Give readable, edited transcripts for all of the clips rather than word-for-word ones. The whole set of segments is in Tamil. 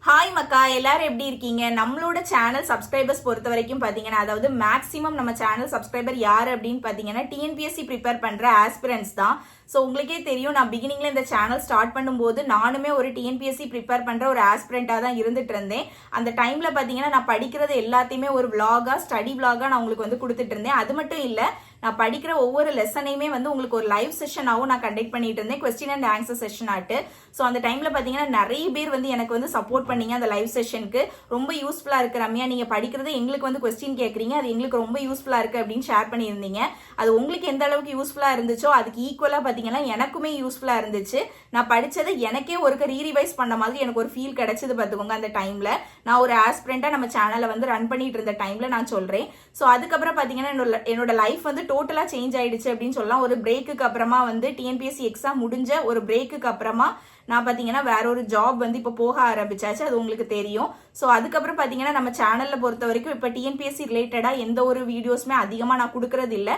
ஹாய் மக்கா, எல்லாரும் எப்படி இருக்கீங்க? நம்மளோட சேனல் சப்ஸ்கிரைபர்ஸ் பொறுத்த வரைக்கும் பாத்தீங்கன்னா, அதாவது மேக்ஸிமம் நம்ம சேனல் சப்ஸ்கிரைபர் யாரு அப்படின்னு பாத்தீங்கன்னா டிஎன்பிஎஸ்சி ப்ரிப்பேர் பண்ற ஆஸ்பிரன்ஸ் தான். ஸோ உங்களுக்கே தெரியும், நான் பிகினிங்ல இந்த சேனல் ஸ்டார்ட் பண்ணும்போது நானுமே ஒரு டிஎன்பிஎஸ்சி ப்ரிப்பேர் பண்ற ஒரு ஆஸ்பிரண்டா தான் இருந்துட்டு இருந்தேன். அந்த டைம்ல பாத்தீங்கன்னா நான் படிக்கிறது எல்லாத்தையுமே ஒரு விளாகா, ஸ்டடி விளாகா நான் உங்களுக்கு வந்து கொடுத்துட்டு இருந்தேன். அது மட்டும் இல்ல, நான் படிக்கிற ஒவ்வொரு லெசனையுமே வந்து உங்களுக்கு ஒரு லைவ் செஷனாகவும் நான் கண்டக்ட் பண்ணிட்டு இருந்தேன், கொஸ்டின் அண்ட் ஆன்சர் செஷன் ஆட்டு. ஸோ அந்த டைம்ல பாத்தீங்கன்னா நிறைய பேர் வந்து எனக்கு வந்து சப்போர்ட் பண்ணீங்க. அந்த லைவ் செஷனுக்கு ரொம்ப யூஸ்ஃபுல்லா இருக்கு ரம்யா, நீங்க படிக்கிறது எங்களுக்கு வந்து கொஸ்டின் கேட்குறீங்க, அது எங்களுக்கு ரொம்ப யூஸ்ஃபுல்லா இருக்கு அப்படின்னு ஷேர் பண்ணியிருந்தீங்க. அது உங்களுக்கு எந்த அளவுக்கு யூஸ்ஃபுல்லா இருந்துச்சோ அதுக்கு ஈக்குவலா பாத்தீங்கன்னா எனக்குமே யூஸ்ஃபுல்லா இருந்துச்சு. நான் படிச்சதை எனக்கே ஒரு ரீரிவைஸ் பண்ண மாதிரி எனக்கு ஒரு ஃபீல் கிடைச்சது பார்த்துக்கோங்க. அந்த டைம்ல நான் ஒரு ஆஸ்பிரண்டா நம்ம சேனலை வந்து ரன் பண்ணிட்டு இருந்த டைம்ல நான் சொல்றேன். ஸோ அதுக்கப்புறம் பாத்தீங்கன்னா என்னோட லைஃப் வந்து டோட்டலா சேஞ்ச் ஆயிடுச்சு அப்படின்னு சொல்லலாம். ஒரு பிரேக்குக்கு அப்புறமா வந்து டிஎன்பிஎஸ்சி எக்ஸாம் முடிஞ்ச ஒரு பிரேக்குக்கு அப்புறமா நான் பாத்தீங்கன்னா வேற ஒரு ஜாப் வந்து இப்போ போக ஆரம்பிச்சாச்சு, அது உங்களுக்கு தெரியும். ஸோ அதுக்கப்புறம் பாத்தீங்கன்னா நம்ம சேனல்ல பொறுத்த வரைக்கும் இப்போ டிஎன்பிஎஸ்சி ரிலேட்டடா எந்த ஒரு வீடியோஸுமே அதிகமா நான் கொடுக்கறது இல்லை.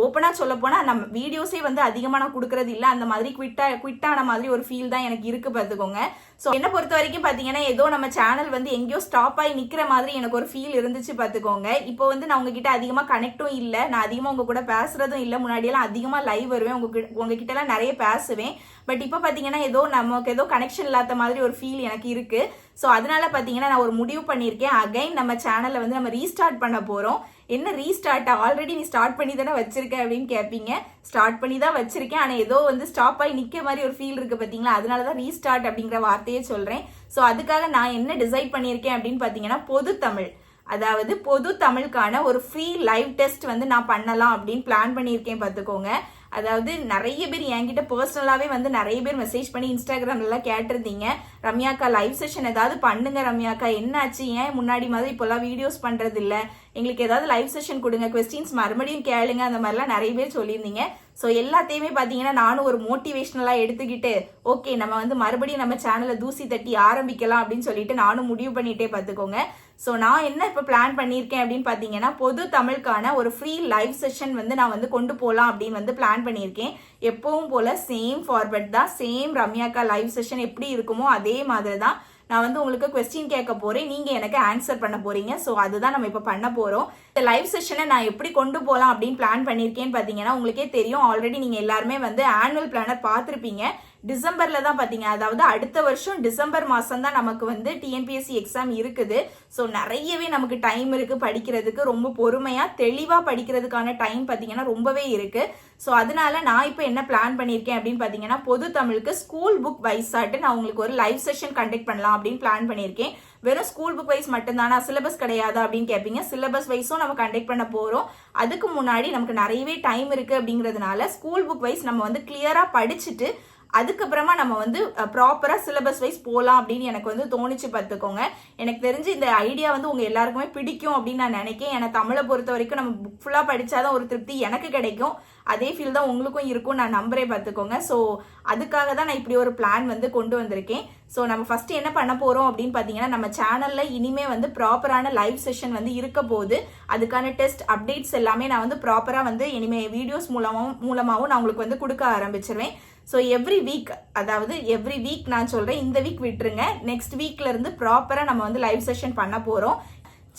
ஓப்பனா சொல்ல போனா நம்ம வீடியோஸே வந்து அதிகமா நான் கொடுக்கறது இல்லை. அந்த மாதிரி குவிட் ஆன மாதிரி ஒரு ஃபீல் தான் எனக்கு இருக்கு பார்த்துக்கோங்க. ஸோ என்ன பொறுத்த வரைக்கும் பாத்தீங்கன்னா ஏதோ நம்ம சேனல் வந்து எங்கேயோ ஸ்டாப் ஆகி நிக்கிற மாதிரி எனக்கு ஒரு ஃபீல் இருந்துச்சு பார்த்துக்கோங்க. இப்போ வந்து நான் உங்ககிட்ட அதிகமா கனெக்டும் இல்லை, நான் அதிகமா உங்க கூட பேசுறதும் இல்லை. முன்னாடியெல்லாம் அதிகமா லைவ் வருவேன், உங்ககிட்ட எல்லாம் நிறைய பேசுவேன். பட் இப்போ பாத்தீங்கன்னா ஏதோ நமக்கு ஏதோ கனெக்ஷன் இல்லாத மாதிரி ஒரு ஃபீல் எனக்கு இருக்கு. ஸோ அதனால பாத்தீங்கன்னா நான் ஒரு முடிவு பண்ணியிருக்கேன், அகைன் நம்ம சேனலை வந்து நம்ம ரீஸ்டார்ட் பண்ண போறோம். என்ன ரீஸ்டார்ட், ஆல்ரெடி நீ ஸ்டார்ட் பண்ணி தானே வச்சிருக்க அப்படின்னு கேட்பீங்க. ஸ்டார்ட் பண்ணி தான் வச்சிருக்கேன், ஆனால் ஏதோ வந்து ஸ்டாப் ஆகி நிற்க மாதிரி ஒரு ஃபீல் இருக்கு பார்த்தீங்களா, அதனால தான் ரீஸ்டார்ட் அப்படிங்கிற வார்த்தையே சொல்றேன். ஸோ அதுக்காக நான் என்ன டிசைட் பண்ணியிருக்கேன் அப்படின்னு பார்த்தீங்கன்னா, பொது தமிழ், அதாவது பொது தமிழுக்கான ஒரு ஃப்ரீ லைவ் டெஸ்ட் வந்து நான் பண்ணலாம் அப்படின்னு பிளான் பண்ணியிருக்கேன் பார்த்துக்கோங்க. அதாவது நிறைய பேர் என்கிட்ட பர்சனலாவே வந்து நிறைய பேர் மெசேஜ் பண்ணி இன்ஸ்டாகிராம்ல எல்லாம் கேட்டிருந்தீங்க, ரம்யாக்கா லைவ் செஷன் ஏதாவது பண்ணுங்க ரம்யாக்கா, என்னாச்சு, ஏன் முன்னாடி மாதிரி இப்போல்லாம் வீடியோஸ் பண்றது இல்ல, எங்களுக்கு ஏதாவது லைவ் செஷன் கொடுங்க, கொஸ்டின்ஸ் மறுபடியும் கேளுங்க, அந்த மாதிரிலாம் நிறைய பேர் சொல்லியிருந்தீங்க. ஸோ எல்லாத்தையுமே பார்த்தீங்கன்னா நானும் ஒரு மோட்டிவேஷனலாக எடுத்துக்கிட்டு ஓகே நம்ம வந்து மறுபடியும் நம்ம சேனலை தூசி தட்டி ஆரம்பிக்கலாம் அப்படின்னு சொல்லிட்டு நானும் முடிவு பண்ணிட்டே பார்த்துக்கோங்க. ஸோ நான் என்ன இப்போ பிளான் பண்ணியிருக்கேன் அப்படின்னு பார்த்தீங்கன்னா, பொது தமிழுக்கான ஒரு ஃப்ரீ லைவ் செஷன் வந்து நான் வந்து கொண்டு போகலாம் அப்படின்னு வந்து பிளான் பண்ணியிருக்கேன். எப்பவும் போல சேம் ஃபார்வர்ட் தான், சேம் ரம்யாக்கா லைவ் செஷன் எப்படி இருக்குமோ அதே மாதிரி தான் நான் வந்து உங்களுக்கு கொஸ்டின் கேட்க போறேன், நீங்க எனக்கு ஆன்சர் பண்ண போறீங்க. ஸோ அதுதான் நம்ம இப்போ பண்ண போறோம். இந்த லைவ் செஷனை நான் எப்படி கொண்டு போகலாம் அப்படின்னு பிளான் பண்ணியிருக்கேன்னு பார்த்தீங்கன்னா, உங்களுக்கே தெரியும், ஆல்ரெடி நீங்க எல்லாருமே வந்து ஆனுவல் பிளானர் பார்த்துருப்பீங்க. டிசம்பர்ல தான் பாத்தீங்க, அதாவது அடுத்த வருஷம் டிசம்பர் மாசம் தான் நமக்கு வந்து டிஎன்பிஎஸ்சி எக்ஸாம் இருக்குது. ஸோ நிறையவே நமக்கு டைம் இருக்கு படிக்கிறதுக்கு, ரொம்ப பொறுமையா தெளிவா படிக்கிறதுக்கான டைம் பாத்தீங்கன்னா ரொம்பவே இருக்கு. ஸோ அதனால நான் இப்போ என்ன பிளான் பண்ணியிருக்கேன் அப்படின்னு பாத்தீங்கன்னா, பொது தமிழுக்கு ஸ்கூல் புக் வைஸாட்டு நான் உங்களுக்கு ஒரு லைவ் செஷன் கண்டக்ட் பண்ணலாம் அப்படின்னு பிளான் பண்ணியிருக்கேன். வெறும் ஸ்கூல் புக் வைஸ் மட்டும்தானா, சிலபஸ் கிடையாதா அப்படின்னு கேட்பீங்க. சிலபஸ் வைஸும் நம்ம கண்டக்ட் பண்ண போறோம். அதுக்கு முன்னாடி நமக்கு நிறையவே டைம் இருக்கு அப்படிங்கிறதுனால ஸ்கூல் புக் வைஸ் நம்ம வந்து கிளியரா படிச்சுட்டு அதுக்கப்புறமா நம்ம வந்து ப்ராப்பரா சிலபஸ் வைஸ் போகலாம் அப்படின்னு எனக்கு வந்து தோணிச்சு பார்த்துக்கோங்க. எனக்கு தெரிஞ்சு இந்த ஐடியா வந்து உங்க எல்லாருக்குமே பிடிக்கும் அப்படின்னு நான் நினைக்கிறேன். ஏன்னா தமிழை பொறுத்த வரைக்கும் நம்ம புக் ஃபுல்லா படிச்சாதான் ஒரு திருப்தி எனக்கு கிடைக்கும், அதே ஃபீல் தான் உங்களுக்கும் இருக்கும் நான் நம்புறேன் பார்த்துக்கோங்க. ஸோ அதுக்காக தான் நான் இப்படி ஒரு பிளான் வந்து கொண்டு வந்திருக்கேன். ஸோ நம்ம ஃபர்ஸ்ட் என்ன பண்ண போறோம் அப்படின்னு பார்த்தீங்கன்னா, நம்ம சேனல்ல இனிமே வந்து ப்ராப்பரான லைவ் செஷன் வந்து இருக்க போது அதுக்கான டெஸ்ட் அப்டேட்ஸ் எல்லாமே நான் வந்து ப்ராப்பரா வந்து இனிமே வீடியோஸ் மூலமாகவும் நான் உங்களுக்கு வந்து கொடுக்க ஆரம்பிச்சிருவேன். ஸோ எவ்ரி வீக், அதாவது எவ்ரி வீக் நான் சொல்றேன், இந்த வீக் விட்டுருங்க, நெக்ஸ்ட் வீக்ல இருந்து ப்ராப்பரா நம்ம வந்து லைவ் செஷன் பண்ண போறோம்.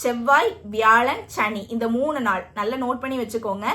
செவ்வாய், வியாழன், சனி, இந்த 3 நாள் நல்லா நோட் பண்ணி வச்சுக்கோங்க.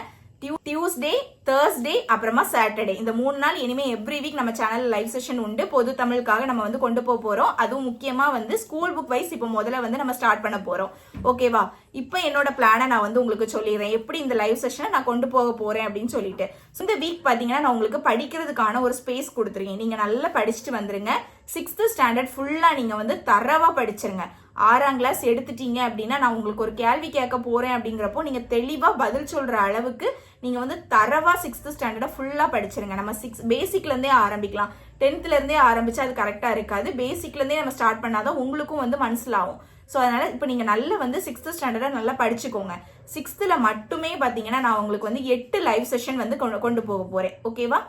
டியூஸ்டே, தேர்ஸ்டே, அப்புறமா சாட்டர்டே, இந்த 3 நாள் இனிமே எவ்ரி வீக் நம்ம சேனல் லைவ் செஷன் உண்டு. பொது தமிழுக்காக நம்ம வந்து கொண்டு போறோம். அதுவும் முக்கியமா வந்து ஸ்கூல் புக் வைஸ் இப்போ முதல்ல வந்து நம்ம ஸ்டார்ட் பண்ண போறோம். ஓகேவா? இப்போ என்னோட பிளானை நான் வந்து உங்களுக்கு சொல்லிடுறேன், எப்படி இந்த லைவ் செஷனை நான் கொண்டு போக போறேன் அப்படின்னு சொல்லிட்டு. இந்த வீக் பாத்தீங்கன்னா நான் உங்களுக்கு படிக்கிறதுக்கான ஒரு ஸ்பேஸ் கொடுத்துருக்கேன். நீங்க நல்லா படிச்சுட்டு வந்துருங்க. 6th ஸ்டாண்டர்ட் ஃபுல்லா நீங்க வந்து தரவா படிச்சிருங்க. 6ஆம் கிளாஸ் எடுத்துட்டீங்க அப்படின்னா நான் உங்களுக்கு ஒரு கேள்வி கேட்க போறேன் அப்படிங்கிறப்போ நீங்க தெளிவா பதில் சொல்ற அளவுக்கு நீங்க வந்து தரவா 6th ஸ்டாண்டர்ட ஃபுல்லா படிச்சிருங்க. நம்ம பேசிக்ல இருந்தே ஆரம்பிக்கலாம். 10th இருந்தே ஆரம்பிச்சா அது கரெக்டா இருக்காது. பேசிக்ல இருந்தே நம்ம ஸ்டார்ட் பண்ணாதான் உங்களுக்கும் வந்து மனசிலாகும். ஸோ அதனால இப்போ நீங்க நல்லா வந்து 6th ஸ்டாண்டர்டை நல்லா படிச்சுக்கோங்க. 6th மட்டுமே பாத்தீங்கன்னா நான் உங்களுக்கு வந்து 8 லைவ் செஷன் வந்து கொண்டு போக போறேன். ஓகேவா?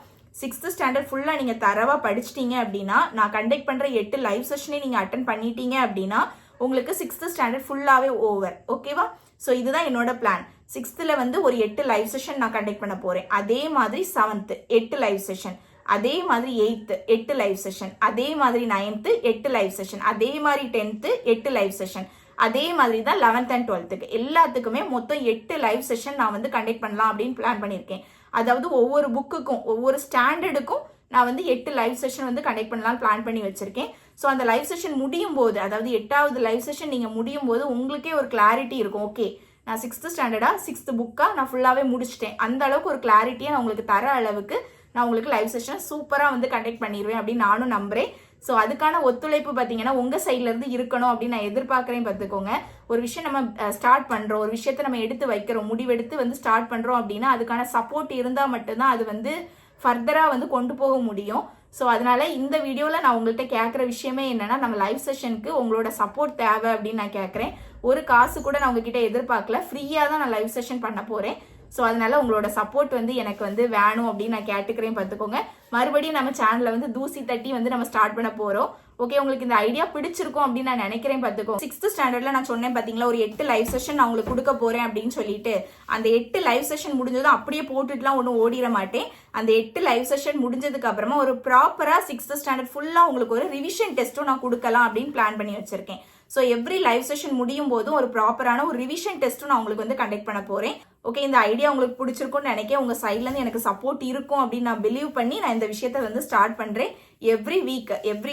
6th ஸ்டாண்டர்ட் ஃபுல்லா நீங்க தரவா படிச்சிட்டீங்க அப்படின்னா, நான் கண்டக்ட் பண்ற 8 லைவ் செஷனே நீங்க அட்டன் பண்ணிட்டீங்க அப்படின்னா உங்களுக்கு 6th ஸ்டாண்டர்ட் ஃபுல்லாவே ஓவர். ஓகேவா? ஸோ இதுதான் என்னோட பிளான். 6th வந்து ஒரு 8 லைவ் செஷன் நான் கண்டக்ட் பண்ண போறேன். அதே மாதிரி 7th 8 லைவ் செஷன், அதே மாதிரி 8th 8 லைவ் செஷன், அதே மாதிரி 9th 8 லைவ் செஷன், அதே மாதிரி 10th 8 லைவ் செஷன், அதே மாதிரி தான் 11th and 12th எல்லாத்துக்குமே மொத்தம் 8 லைவ் செஷன் நான் வந்து கண்டக்ட் பண்ணலாம் அப்படின்னு பிளான் பண்ணியிருக்கேன். அதாவது ஒவ்வொரு புக்குக்கும் ஒவ்வொரு ஸ்டாண்டர்டுக்கும் நான் வந்து 8 லைவ் செஷன் வந்து கண்டக்ட் பண்ணலாம் பிளான் பண்ணி வச்சிருக்கேன். ஸோ அந்த லைவ் செஷன் முடியும் போது, அதாவது 8வது லைவ் செஷன் நீங்கள் முடியும் போது உங்களுக்கே ஒரு கிளாரிட்டி இருக்கும். ஓகே, நான் 6th ஸ்டாண்டர்டா 6th புக்கா நான் ஃபுல்லாகவே முடிச்சிட்டேன், அந்த அளவுக்கு ஒரு கிளாரிட்டியை நான் உங்களுக்கு தர அளவுக்கு நான் உங்களுக்கு லைவ் செஷன் சூப்பராக வந்து கண்டக்ட் பண்ணிடுவேன் அப்படின்னு நானும் நம்புறேன். ஸோ அதுக்கான ஒத்துழைப்பு பார்த்தீங்கன்னா உங்கள் சைட்லேருந்து இருக்கணும் அப்படின்னு நான் எதிர்பார்க்குறேன். பார்த்துக்கோங்க, ஒரு விஷயம் நம்ம ஸ்டார்ட் பண்ணுறோம், ஒரு விஷயத்தை நம்ம எடுத்து வைக்கிறோம், முடிவெடுத்து வந்து ஸ்டார்ட் பண்ணுறோம் அப்படின்னா அதுக்கான சப்போர்ட் இருந்தால் மட்டும்தான் அது வந்து ஃபர்தராக வந்து கொண்டு போக முடியும். ஸோ அதனால இந்த வீடியோவில் நான் உங்கள்கிட்ட கேட்குற விஷயமே என்னன்னா, நம்ம லைவ் செஷனுக்கு உங்களோட சப்போர்ட் தேவை அப்படின்னு நான் கேட்குறேன். ஒரு காசு கூட நான் உங்ககிட்ட எதிர்பார்க்கல, ஃப்ரீயாக தான் நான் லைவ் செஷன் பண்ண போகிறேன். ஸோ அதனால உங்களோட சப்போர்ட் வந்து எனக்கு வந்து வேணும் அப்படின்னு நான் கேட்டுக்கிறேன். பார்த்துக்கோங்க, மறுபடியும் நம்ம சேனலில் வந்து தூசி தட்டி வந்து நம்ம ஸ்டார்ட் பண்ண போகிறோம். ஓகே, உங்களுக்கு இந்த ஐடியா பிடிச்சிருக்கும் அப்படின்னு நான் நினைக்கிறேன். பார்த்துக்கோ, 6th ஸ்டாண்டர்ட்ல நான் சொன்னேன் பார்த்தீங்களா, ஒரு 8 லைவ் செஷன் நான் உங்களுக்கு கொடுக்க போறேன் அப்படின்னு சொல்லிட்டு, அந்த 8 லைவ் செஷன் முடிஞ்சதும் அப்படியே போட்டுட்டுலாம் ஒன்றும் ஓடிட மாட்டேன். அந்த 8 லைவ் செஷன் முடிஞ்சதுக்கு அப்புறமா ஒரு ப்ராப்பரா 6th ஸ்டாண்டர்ட் ஃபுல்லா உங்களுக்கு ஒரு ரிவிஷன் டெஸ்ட்டும் நான் கொடுக்கலாம் அப்படின்னு பிளான் பண்ணி வச்சிருக்கேன். ஸோ எவ்ரி லைவ் செஷன் முடியும் போதும் ஒரு ப்ராப்பரான ஒரு ரிவிஷன் டெஸ்ட்டும் நான் உங்களுக்கு வந்து கண்டக்ட் பண்ண போறேன். ஓகே, இந்த ஐடியா உங்களுக்கு பிடிச்சிருக்கும்னு நினைக்கிறேன். உங்க சைட்லேருந்து எனக்கு சப்போர்ட் இருக்கும் அப்படின்னு நான் பிலீவ் பண்ணி நான் இந்த விஷயத்த வந்து ஸ்டார்ட் பண்றேன். எவ்ரி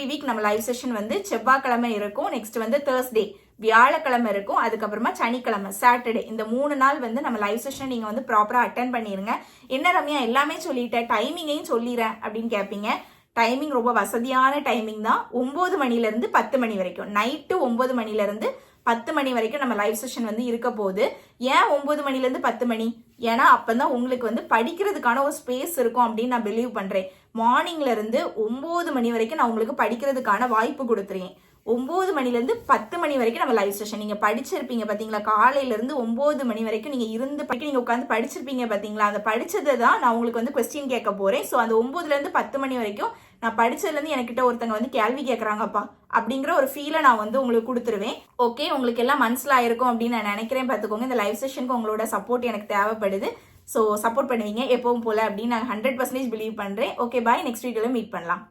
வீக் நம்ம லைவ் செஷன் வந்து செவ்வாய்க்கிழமை இருக்கும், நெக்ஸ்ட் வந்து தேர்ஸ்டே வியாழக்கிழமை இருக்கும், அதுக்கப்புறமா சனிக்கிழமை சாட்டர்டே, இந்த 3 நாள் வந்து நம்ம லைவ் செஷன் நீங்க வந்து ப்ராப்பரா அட்டென்ட் பண்ணிருங்க. என்ன ரம்யா எல்லாமே சொல்லிட்டேன், டைமிங்கையும் சொல்லிடுறேன் அப்படின்னு கேட்பீங்க. டைமிங் ரொம்ப வசதியான டைமிங் தான். 9 மணிலேருந்து 10 மணி வரைக்கும், நைட்டு 9 மணிலேருந்து 10 மணி வரைக்கும் நம்ம லைவ் செஷன் வந்து இருக்க போகுது. ஏன் 9 மணிலேருந்து 10 மணி? ஏன்னா அப்பதான் உங்களுக்கு வந்து படிக்கிறதுக்கான ஒரு ஸ்பேஸ் இருக்கும் அப்படின்னு நான் பிலீவ் பண்றேன். மார்னிங்ல இருந்து 9 மணி வரைக்கும் நான் உங்களுக்கு படிக்கிறதுக்கான வாய்ப்பு கொடுத்துருக்கேன். 9 மணிலேருந்து 10 மணி வரைக்கும் நம்ம லைவ் செஷன். நீங்க படிச்சிருப்பீங்க பாத்தீங்களா, காலையில இருந்து 9 மணி வரைக்கும் நீங்க நீங்க உட்காந்து படிச்சிருப்பீங்க பாத்தீங்களா, அந்த படிச்சதை தான் நான் உங்களுக்கு வந்து கொஸ்டின் கேட்க போறேன். ஸோ அந்த 9லேருந்து 10 மணி வரைக்கும் நான் படிச்சதுலேருந்து என்கிட்ட ஒருத்தங்க வந்து கேள்வி கேட்குறாங்கப்பா அப்படிங்கிற ஒரு ஃபீலை நான் வந்து உங்களுக்கு கொடுத்துருவேன். ஓகே, உங்களுக்கு எல்லாம் மனசில் ஆயிருக்கும் அப்படின்னு நான் நினைக்கிறேன். பார்த்துக்கோங்க, இந்த லைவ் செஷனுக்கு உங்களோட சப்போர்ட் எனக்கு தேவைப்படுது. ஸோ சப்போர்ட் பண்ணுவீங்க எப்பவும் போல அப்படின்னு நான் 100% பிலீவ் பண்ணுறேன். ஓகே, பாய், நெக்ஸ்ட் வீடியோவில் மீட் பண்ணலாம்.